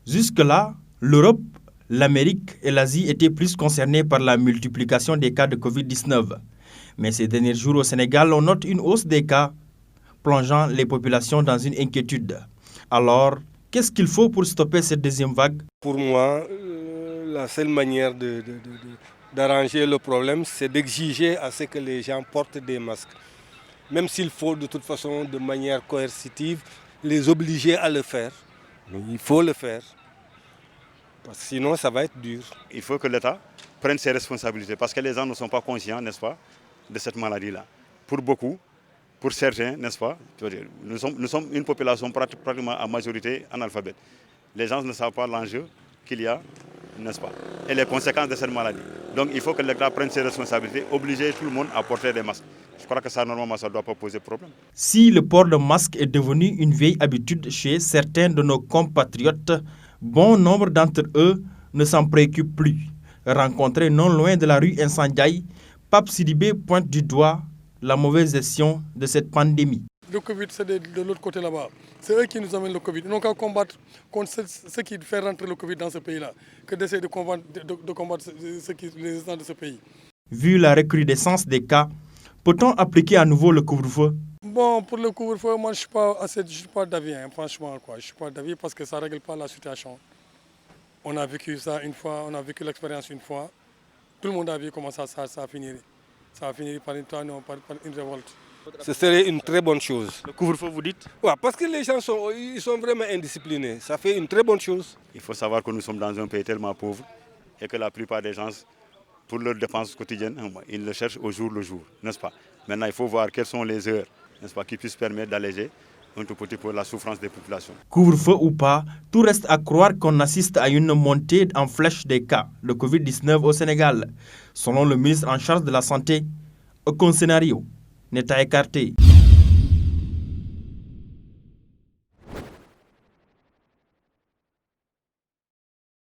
Jusque-là, l'Europe, l'Amérique et l'Asie étaient plus concernées par la multiplication des cas de Covid-19. Mais ces derniers jours au Sénégal, on note une hausse des cas, plongeant les populations dans une inquiétude. Alors, qu'est-ce qu'il faut pour stopper cette deuxième vague? Pour moi, la seule manière d'arranger le problème, c'est d'exiger à ce que les gens portent des masques. Même s'il faut de toute façon, de manière coercitive, les obliger à le faire. Mais il faut le faire. Parce que sinon, ça va être dur. Il faut que l'État prenne ses responsabilités parce que les gens ne sont pas conscients, n'est-ce pas, de cette maladie-là. Pour beaucoup, pour certains, n'est-ce pas, nous sommes une population pratiquement à majorité analphabète. Les gens ne savent pas l'enjeu qu'il y a, n'est-ce pas, et les conséquences de cette maladie. Donc il faut que l'État prenne ses responsabilités, obliger tout le monde à porter des masques. Je crois que ça, normalement, ça ne doit pas poser problème. Si le port de masque est devenu une vieille habitude chez certains de nos compatriotes, bon nombre d'entre eux ne s'en préoccupent plus. Rencontré non loin de la rue Insandiaï, Pape Sidibé pointe du doigt la mauvaise gestion de cette pandémie. Le Covid, c'est de l'autre côté là-bas. C'est eux qui nous amènent le Covid. Ils n'ont qu'à combattre contre ce qui fait rentrer le Covid dans ce pays-là, que d'essayer de combattre les résidents de ce pays. Vu la recrudescence des cas, peut-on appliquer à nouveau le couvre-feu? Bon, pour le couvre-feu, moi je ne suis pas d'avis, franchement. Je ne suis pas d'avis parce que ça ne règle pas la situation. On a vécu ça une fois, on a vécu l'expérience une fois. Tout le monde a vu comment ça a fini. Ça a fini par une révolte. Ce serait une très bonne chose. Le couvre-feu, vous dites? Ouais, parce que les gens sont vraiment indisciplinés. Ça fait une très bonne chose. Il faut savoir que nous sommes dans un pays tellement pauvre et que la plupart des gens, pour leurs dépenses quotidiennes, ils le cherchent au jour le jour, n'est-ce pas? Maintenant, il faut voir quelles sont les heures, n'est-ce pas, qui puissent permettre d'alléger un tout petit peu la souffrance des populations. Couvre-feu ou pas, tout reste à croire qu'on assiste à une montée en flèche des cas de Covid-19 au Sénégal. Selon le ministre en charge de la Santé, aucun scénario n'est à écarter.